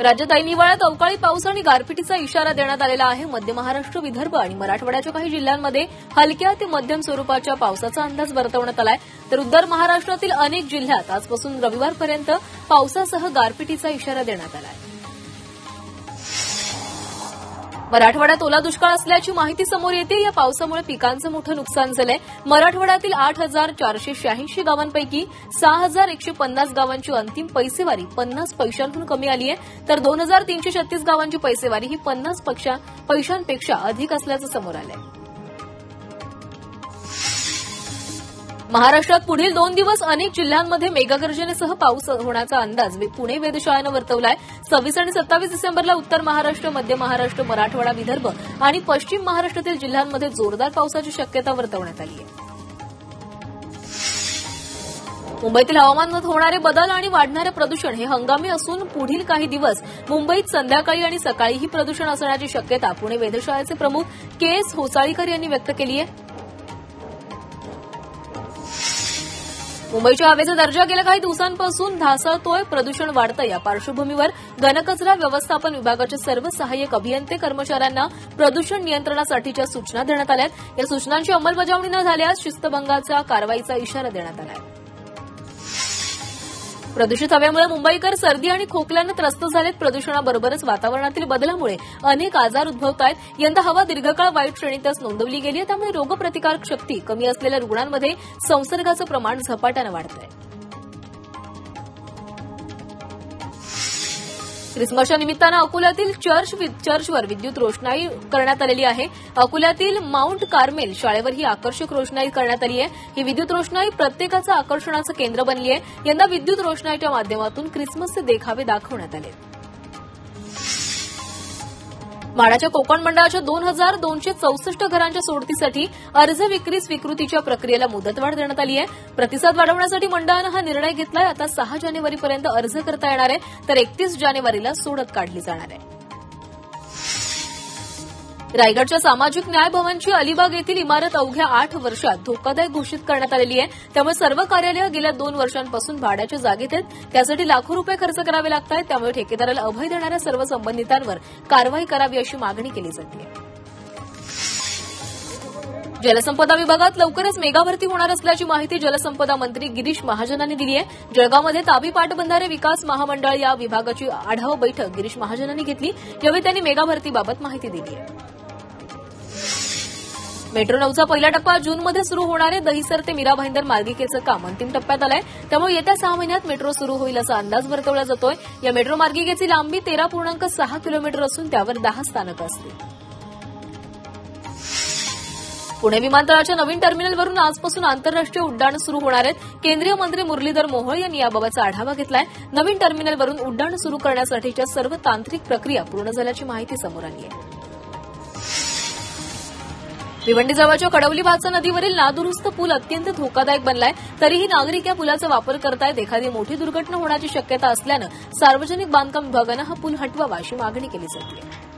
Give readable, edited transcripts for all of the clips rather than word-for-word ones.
राज्यात ऐन हिवाळ्यात अवकाळी पाऊस आणि गारपिटीचा इशारा देण्यात आलेला आहे. मध्य महाराष्ट्र, विदर्भ आणि मराठवाड्याच्या काही जिल्ह्यांमध्ये हलक्या ते मध्यम स्वरूपाच्या पावसाचा अंदाज वर्तवण्यात आलाय. तर उत्तर महाराष्ट्रातील अनेक जिल्ह्यात आजपासून रविवारपर्यंत पावसासह गारपिटीचा इशारा देण्यात आलाय. मराठवाड्यात ओला दुष्काळ असल्याची माहिती समोर येते. या पावसामुळे पिकांचं मोठं नुकसान झालंय. मराठवाड्यातील 8,486 गावांपैकी 6,150 गावांची अंतिम पैसेवारी 50 पैशांहून कमी आली आहे. तर 2,336 गावांची पैसेवारी ही 50 पैशांपेक्षा अधिक असल्याचं समोर आलंय. महाराष्ट्रात पुढील 2 दिवस अनेक जिल्ह्यांमध्ये मेघगर्जनेसह पाऊस होण्याचा अंदाज पुणे वेधशाळेनं वर्तवलाय. 26 आणि 27 डिसेंबरला उत्तर महाराष्ट्र, मध्य महाराष्ट्र, मराठवाडा, विदर्भ आणि पश्चिम महाराष्ट्रातील जिल्ह्यांमध्ये जोरदार पावसाची शक्यता वर्तवण्यात आली आहे. मुंबईतील हवामानात होणारे बदल आणि वाढणारे प्रदूषण हे हंगामी असून पुढील काही दिवस मुंबईत संध्याकाळी आणि सकाळीही प्रदूषण असण्याची शक्यता पुणे वेधशाळेचे प्रमुख के.एस. होसाळीकर यांनी व्यक्त केली आहे. मुंबईच्या हवेचा दर्जा गेल्या काही दिवसांपासून ढासळतोय. प्रदूषण वाढतं. या पार्श्वभूमीवर घनकचरा व्यवस्थापन विभागाच्या सर्व सहाय्यक अभियंते कर्मचाऱ्यांना प्रदूषण नियंत्रणासाठीच्या सूचना देण्यात आल्या. या सूचनांची अंमलबजावणी न झाल्यास शिस्तभंगाच्या कारवाईचा इशारा देण्यात आला आहे. प्रदूषित हवेमुळे मुंबईकर सर्दी आणि खोकल्यानं त्रस्त झालेत. प्रदूषणाबरोबरच वातावरणातील बदलामुळे अनेक आजार उद्भवत आहेत. यंदा हवा दीर्घकाळ वाईट श्रेणीतच नोंदवली गेली आहे. त्यामुळे रोगप्रतिकारक शक्ती कमी असलेल्या रुग्णांमध्ये संसर्गाचं प्रमाण झपाट्यानं वाढतंय. ख्रिसमसच्या निमित्तानं अकोल्यातील चर्चवर विद्युत रोषणाई करण्यात आलेली आहे. अकोल्यातील माउंट कार्मेल शाळेवर ही आकर्षक रोषणाई करण्यात आली आहे. ही विद्युत रोषणाई प्रत्येकाचं आकर्षणाचं केंद्र बनली आहे. यंदा विद्युत रोषणाईच्या माध्यमातून ख्रिसमसचे देखावे दाखवण्यात आले. म्हाडाच्या कोकण मंडळाच्या 2,264 घरांच्या सोडतीसाठी अर्ज विक्री स्वीकृतीच्या प्रक्रियेला मुदतवाढ देण्यात आली आहे. प्रतिसाद वाढवण्यासाठी मंडळानं हा निर्णय घेतलाय. आता 6 जानेवारीपर्यंत अर्ज करता येणार आहे. तर 31 जानेवारीला सोडत काढली जाणार आहे. रायगडच्या सामाजिक न्याय भवनची अलिबाग येथील इमारत अवघ्या 8 वर्षात धोकादायक घोषित करण्यात आलेली आहे. त्यामुळे सर्व कार्यालयं गेल्या 2 वर्षांपासून भाड्याच्या जागेत आहेत. त्यासाठी लाखो रुपये खर्च करावे लागत आहेत. त्यामुळे ठेकेदाराला अभय देणाऱ्या सर्व संबंधितांवर कारवाई करावी अशी मागणी केली जाते. जलसंपदा विभागात लवकरच मेगा भरती होणार असल्याची माहिती जलसंपदा मंत्री गिरीश महाजनांनी दिली आहे. जळगावमध्ये तापी पाटबंधारे विकास महामंडळ या विभागाची आढावा बैठक गिरीश महाजनांनी घेतली. यावेळी त्यांनी मेगा भरतीबाबत माहिती दिली आहे. मेट्रो 9चा पहिला टप्पा जूनमध्ये सुरू होणार आहे. दहिसर ते मीरा भाईंदर मार्गिकेचं काम अंतिम टप्प्यात आलंय. त्यामुळे येत्या 6 महिन्यात मेट्रो सुरू होईल असा अंदाज वर्तवला जातोय. या मेट्रो मार्गिकेची लांबी 13.6 किलोमीटर असून त्यावर 10 स्थानकं असतील. पुणे विमानतळाच्या नवीन टर्मिनलवरून आजपासून आंतरराष्ट्रीय उड्डाण सुरू होणार आहेत. केंद्रीय मंत्री मुरलीधर मोहोळ यांनी याबाबतचा आढावा घेतलाय. नवीन टर्मिनलवरून उड्डाण सुरू करण्यासाठीच्या सर्व तांत्रिक प्रक्रिया पूर्ण झाल्याची माहिती समोर आली आहे. भिवंडीजवळच्या कडवली भाचा नदीवरील नादुरुस्त पूल अत्यंत धोकादायक बनलाय. तरीही नागरिक या पुलाचा वापर करतायत. एखादी मोठी दुर्घटना होण्याची शक्यता असल्यानं सार्वजनिक बांधकाम विभागानं हा पूल हटवावा अशी मागणी केली जाते.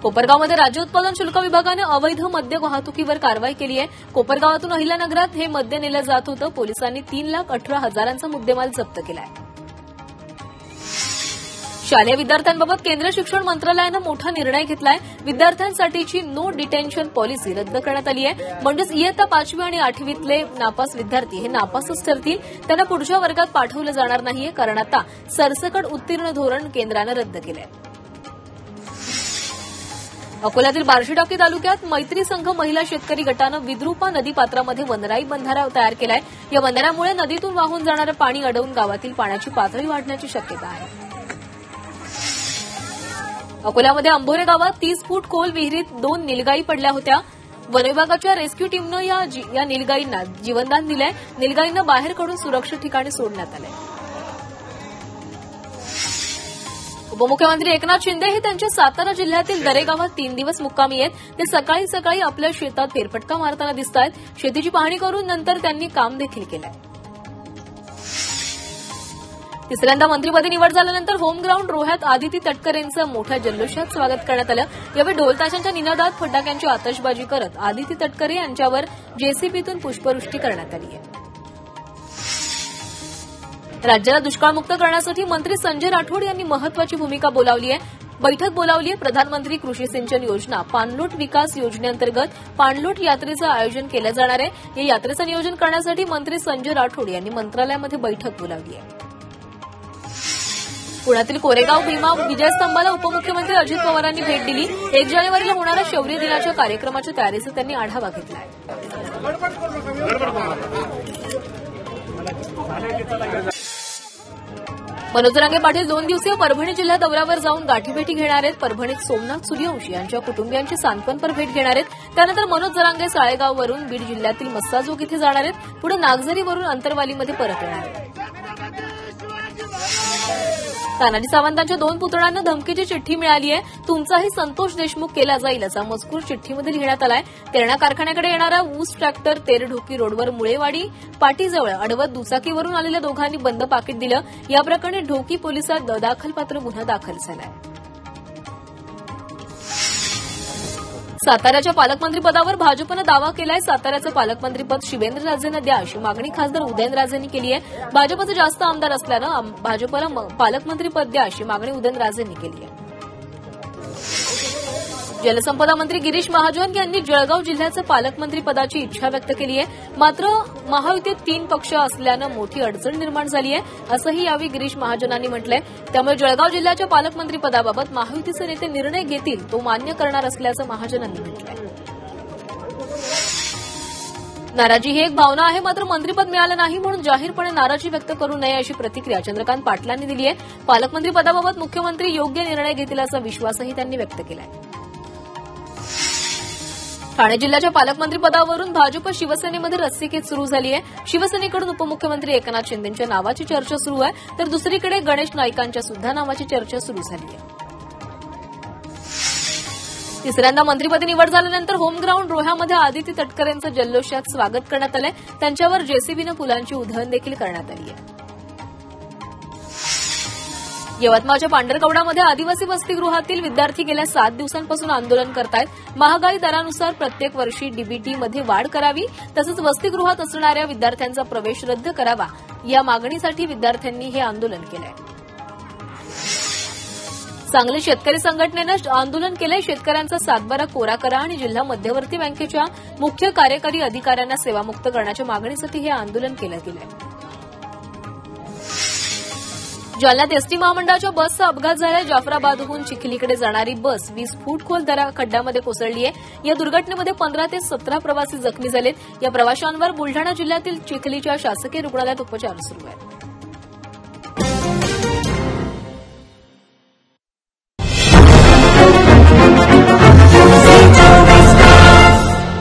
कोपरगावमध्ये राज्य उत्पादन शुल्क विभागानं अवैध मद्य वाहतुकीवर कारवाई केली आहे. कोपरगावातून अहिल्यानगरात हे मद्य नेलं जात होतं. पोलिसांनी 3,18,000चा मुद्देमाल जप्त केलाय. शालेय विद्यार्थ्यांबाबत केंद्र शिक्षण मंत्रालयानं मोठा निर्णय घेतलाय. विद्यार्थ्यांसाठीची नो डिटेन्शन पॉलिसी रद्द करण्यात आली आहे. म्हणजेच इयत्ता 5वी आणि 8वीतले नापास विद्यार्थी हे नापासच ठरतील. त्यांना पुढच्या वर्गात पाठवलं जाणार नाहीये. कारण आता सरसकट उत्तीर्ण धोरण केंद्रानं रद्द केलंय. अकोल्यातील बार्शीटाकी तालुक्यात मैत्री संघ महिला शेतकरी गटानं विद्रुपा नदीपात्रामध्ये वनराई बंधारा तयार केलाय. या बंधाऱ्यामुळे नदीतून वाहून जाणारं पाणी अडवून गावातील पाण्याची पातळी वाढण्याची शक्यता आहे. अकोल्यामध्ये अंभोरे गावात 30 फूट खोल विहिरीत 2 नीलगाई पडल्या होत्या. वनविभागाच्या रेस्क्यू टीमनं या नीलगाईंना जीवनदान दिलंय. नीलगाईंना बाहेर काढून सुरक्षित ठिकाणी सोडण्यात आलंय. उपमुख्यमंत्री एकनाथ शिंदे हे त्यांच्या सातारा जिल्ह्यातील दरेगावात 3 दिवस मुक्कामी आहेत. ते सकाळी सकाळी आपल्या शेतात फेरफटका मारताना दिसतायत. शेतीची पाहणी करून नंतर त्यांनी काम देखील केलंय. तिसऱ्यांदा मंत्रिपदी निवड झाल्यानंतर होमग्राऊंड रोह्यात आदिती तटकरेंचं मोठ्या जल्लोषात स्वागत करण्यात आलं. यावेळी ढोलताशांच्या निनादात फटाक्यांची आतषबाजी करत आदिती तटकरे यांच्यावर जेसीबीतून पुष्पवृष्टी करण्यात आली आहे. राज्याला दुष्काळमुक्त करण्यासाठी मंत्री संजय राठोड यांनी महत्वाची भूमिका बैठक बोलावली आहे। प्रधानमंत्री कृषी सिंचन योजना पाणलोट विकास योजनेअंतर्गत पाणलोट यात्रेचं आयोजन केलं जाणार आहे। या यात्रेचं नियोजन करण्यासाठी मंत्री संजय राठोड यांनी मंत्रालयामध्ये बैठक बोलावली आहे। पुण्यातील कोरेगाव भीमा विजयस्तंभाला उपमुख्यमंत्री अजित पवारांनी भेट दिली। 1 जानेवारीला होणाऱ्या शौर्य दिनाच्या कार्यक्रमाच्या तयारीचा त्यांनी आढावा घेतला आहे। मनोज जरांगे पाटील 2 दिवसीय परभणी जिल्हा दौऱ्यावर जाऊन गाठीभेटी घेणार आहेत। परभणीत सोमनाथ सूर्यवंशी यांच्या कुटुंबियांची सांत्वनपर भेट घेणार आहेत। त्यानंतर मनोज जरांगे साळेगाववरून बीड जिल्ह्यातील मस्साजोग इथे जाणार आहेत। पुढे नागझरीवरून अंतरवालीमध्ये परत येणार आहेत। तानाजी सावंतांच्या 2 पुतळ्यांना धमकीची चिठ्ठी मिळाली आहे। तुमचाही संतोष देशमुख केला जाईल असा मजकूर चिठ्ठीमध्ये लिहिण्यात आलाय। तेरणा कारखान्याकडे येणारा ऊस ट्रॅक्टर तेरढोकी रोडवर मुळेवाडी पाटीजवळ अडवत दुचाकीवरून आलेल्या दोघांनी बंद पाकीट दिलं। या प्रकरणी ढोकी पोलिसात दखलपात्र गुन्हा दाखल झालाय। साताऱ्याच्या पालकमंत्रीपदावर भाजपनं दावा केलाय। साताऱ्याचं पालकमंत्रीपद शिवेंद्रराजेंना द्या अशी मागणी खासदार उदयनराजेंनी केली आहे। भाजपचे जास्त आमदार असल्यानं भाजपला पालकमंत्रीपद द्या अशी मागणी उदयनराजेंनी केली आहे। जलसंपदा मंत्री गिरीश महाजन यांनी जळगाव जिल्ह्याचं पालकमंत्रीपदाची इच्छा व्यक्त केली आहे। मात्र महायुतीत 3 पक्ष असल्यानं मोठी अडचण निर्माण झाली आहे असंही यावेळी गिरीश महाजनांनी म्हटलंय। त्यामुळे जळगाव जिल्ह्याच्या पालकमंत्रीपदाबाबत महायुतीचे नेते निर्णय घेतील तो मान्य करणार असल्याचं महाजनांनी म्हटलंय। नाराजी ही एक भावना आहे, मात्र मंत्रीपद मिळालं नाही म्हणून जाहीरपणे नाराजी व्यक्त करू नये अशी प्रतिक्रिया चंद्रकांत पाटलांनी दिली आहे। पालकमंत्रीपदाबाबत मुख्यमंत्री योग्य निर्णय घेतील असा विश्वासही त्यांनी व्यक्त केलाय। ठाणे जिल्ह्याच्या पालकमंत्रीपदावरून भाजप शिवसेनेमध्ये रस्सीखेच सुरू झाली आहे। शिवसेनेकडून उपमुख्यमंत्री एकनाथ शिंदेंच्या नावाची चर्चा सुरू आहे, तर दुसरीकडे गणेश नाईकांच्या सुद्धा नावाची चर्चा सुरू झाली आहे। तिसऱ्यांदा मंत्रिपदी निवड झाल्यानंतर होमग्राऊंड रोह्यामध्ये आदिती तटकरेंचं जल्लोषात स्वागत करण्यात आलंय। त्यांच्यावर जेसीबीनं फुलांची उधळण देखील करण्यात आली आहे। यवतमाळच्या पांढरकवडामध्ये आदिवासी वसतिगृहातील विद्यार्थी गेल्या 7 दिवसांपासून आंदोलन करतायत। महागाई दरानुसार प्रत्येक वर्षी डीबीटीमध्ये वाढ करावी तसंच वसतिगृहात असणाऱ्या विद्यार्थ्यांचा प्रवेश रद्द करावा या मागणीसाठी विद्यार्थ्यांनी हे आंदोलन केलंय। सांगली शेतकरी संघटनेनं आंदोलन केलंय। शेतकऱ्यांचा सातबारा कोरा करा आणि जिल्हा मध्यवर्ती बँकेच्या मुख्य कार्यकारी अधिकाऱ्यांना सेवामुक्त करण्याच्या मागणीसाठी हे आंदोलन केलं गेलंय। जालन्यात एसटी महामंडळाच्या बसचा अपघात झालाय। जाफराबादहून चिखलीकडे जाणारी बस 20 फूट खोल खड्ड्यामध्ये कोसळली आहे। या दुर्घटनेमध्ये 15 ते 17 प्रवासी जखमी झालेत। या प्रवाशांवर बुलढाणा जिल्ह्यातील चिखलीच्या शासकीय रुग्णालयात उपचार सुरू आहेत।